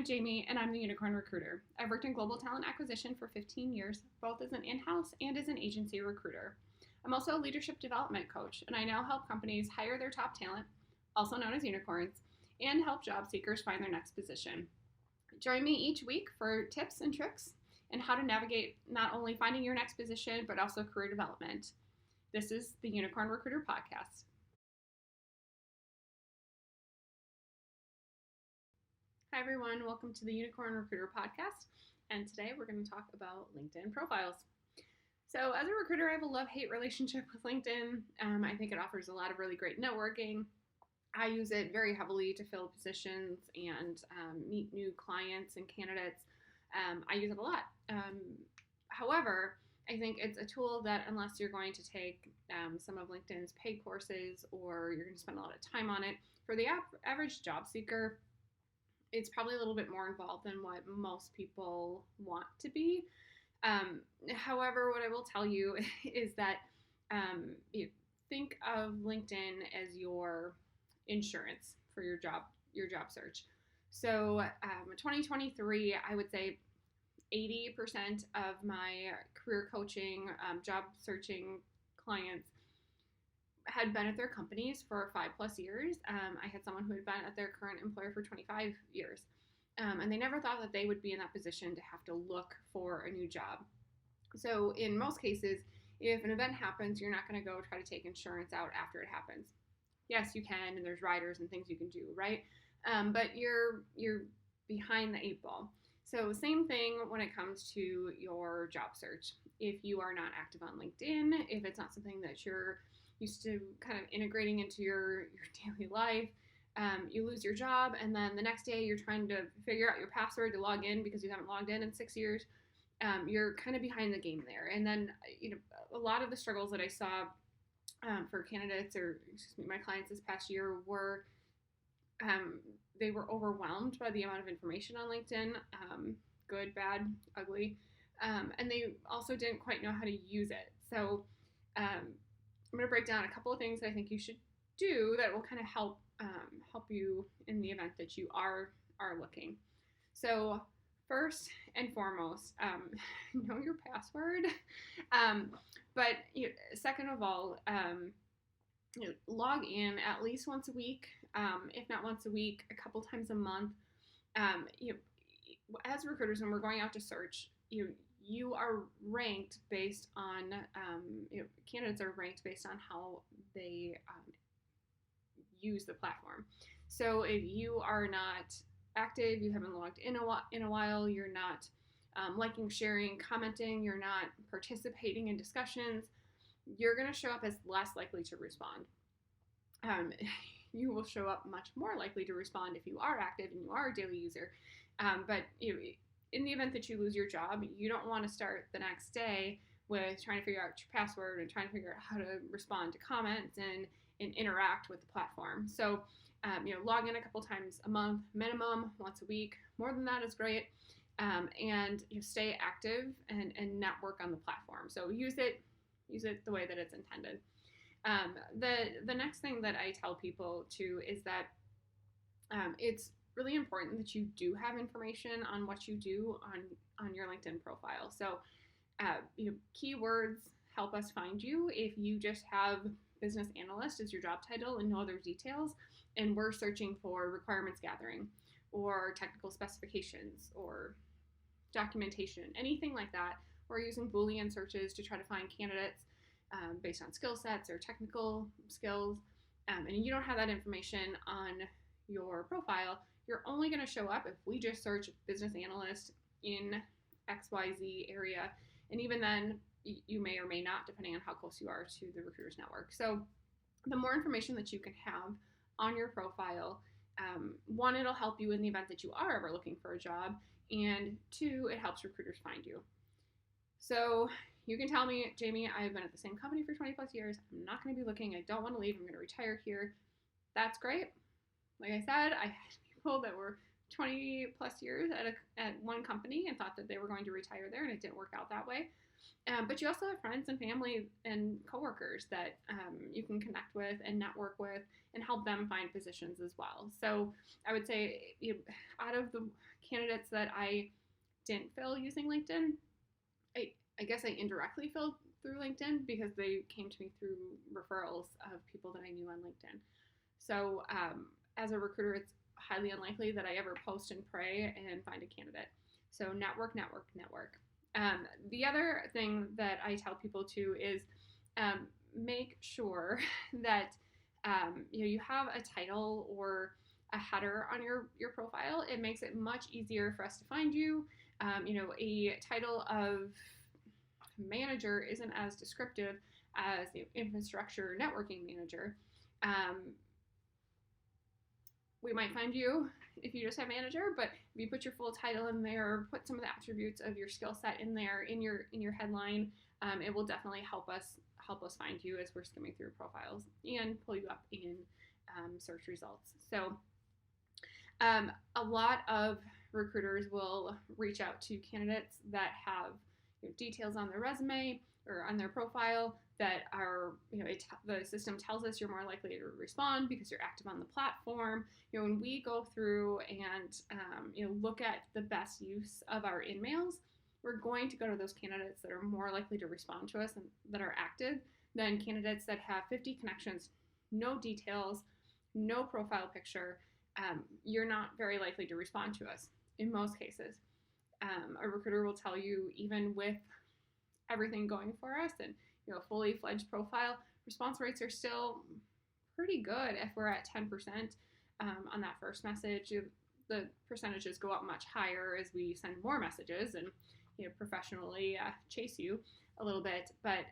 I'm Jamie, and I'm the Unicorn Recruiter. I've worked in global talent acquisition for 15 years, both as an in-house and as an agency recruiter. I'm also a leadership development coach, and I now help companies hire their top talent, also known as unicorns, and help job seekers find their next position. Join me each week for tips and tricks and how to navigate not only finding your next position, but also career development. This is the Unicorn Recruiter Podcast. Hi, everyone. Welcome to the Unicorn Recruiter Podcast. And today we're going to talk about LinkedIn profiles. So, as a recruiter, I have a love-hate relationship with LinkedIn. I think it offers a lot of really great networking. I use it very heavily to fill positions and meet new clients and candidates. I use it a lot. However, I think it's a tool that unless you're going to take some of LinkedIn's paid courses or you're going to spend a lot of time on it, for the average job seeker, it's probably a little bit more involved than what most people want to be. However, what I will tell you is that you think of LinkedIn as your insurance for your job search. So 2023, I would say 80% of my career coaching, job searching clients had been at their companies for 5+ years. I had someone who had been at their current employer for 25 years. And they never thought that they would be in that position to have to look for a new job. So in most cases, if an event happens, you're not going to go try to take insurance out after it happens. Yes, you can, and there's riders and things you can do, right? But you're behind the 8 ball. So same thing when it comes to your job search. If you are not active on LinkedIn, if it's not something that you're used to kind of integrating into your daily life, you lose your job, and then the next day you're trying to figure out your password to log in because you haven't logged in 6 years. You're kind of behind the game there. And then, a lot of the struggles that I saw for candidates or my clients this past year were they were overwhelmed by the amount of information on LinkedIn, good, bad, ugly, and they also didn't quite know how to use it. So I'm going to break down a couple of things that I think you should do that will kind of help you in the event that you are looking. So first and foremost, know your password. But second of all, log in at least once a week, if not once a week, a couple times a month. As recruiters, when we're going out to search, you are ranked based on, candidates are ranked based on how they use the platform. So if you are not active, you haven't logged in a while, you're not liking, sharing, commenting, you're not participating in discussions, you're going to show up as less likely to respond. You will show up much more likely to respond if you are active and you are a daily user. But in the event that you lose your job, you don't want to start the next day with trying to figure out your password and trying to figure out how to respond to comments and interact with the platform. So, log in a couple times a month, minimum once a week. More than that is great. And stay active and network on the platform. So use it the way that it's intended. The next thing that I tell people too is that it's really important that you do have information on what you do on your LinkedIn profile. So keywords help us find you. If you just have business analyst as your job title and no other details, and we're searching for requirements gathering or technical specifications or documentation, anything like that, we're using Boolean searches to try to find candidates based on skill sets or technical skills, and you don't have that information on your profile, you're only going to show up if we just search business analyst in XYZ area, and even then you may or may not, depending on how close you are to the recruiters network. So the more information that you can have on your profile, one, it'll help you in the event that you are ever looking for a job, and two, it helps recruiters find you. So you can tell me, Jamie, I've been at the same company for 20+ years. I'm not going to be looking. I don't want to leave. I'm going to retire here. That's great. Like I said, I had people that were 20 plus years at one company and thought that they were going to retire there, and it didn't work out that way. But you also have friends and family and coworkers that you can connect with and network with and help them find positions as well. So I would say, out of the candidates that I didn't fill using LinkedIn, I guess I indirectly filled through LinkedIn because they came to me through referrals of people that I knew on LinkedIn. So as a recruiter, it's highly unlikely that I ever post and pray and find a candidate. So network, network, network. The other thing that I tell people too is make sure that you have a title or a header on your profile. It makes it much easier for us to find you. A title of manager isn't as descriptive as the infrastructure networking manager. We might find you if you just have manager, but if you put your full title in there, put some of the attributes of your skill set in there in your headline, it will definitely help us find you as we're skimming through profiles and pull you up in search results. So a lot of recruiters will reach out to candidates that have details on their resume or on their profile that are, the system tells us you're more likely to respond because you're active on the platform. When we go through and look at the best use of our in-mails, we're going to go to those candidates that are more likely to respond to us and that are active than candidates that have 50 connections, no details, no profile picture. You're not very likely to respond to us in most cases. A recruiter will tell you, even with everything going for us and a fully fledged profile, response rates are still pretty good. If we're at 10% on that first message, the percentages go up much higher as we send more messages and professionally chase you a little bit. But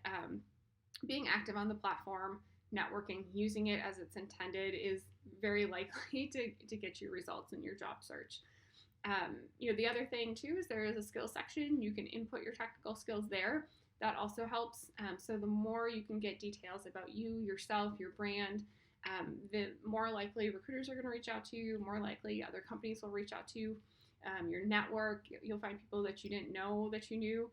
being active on the platform, networking, using it as it's intended is very likely to get you results in your job search. The other thing too is there is a skills section. You can input your technical skills there. That also helps. So the more you can get details about you, yourself, your brand, the more likely recruiters are going to reach out to you, more likely other companies will reach out to you. Your network, you'll find people that you didn't know that you knew.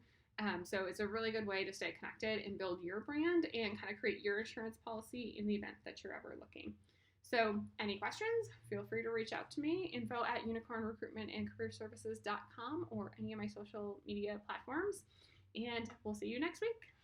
So it's a really good way to stay connected and build your brand and kind of create your insurance policy in the event that you're ever looking. So any questions, feel free to reach out to me, info@unicornrecruitmentandcareerservices.com or any of my social media platforms. And we'll see you next week.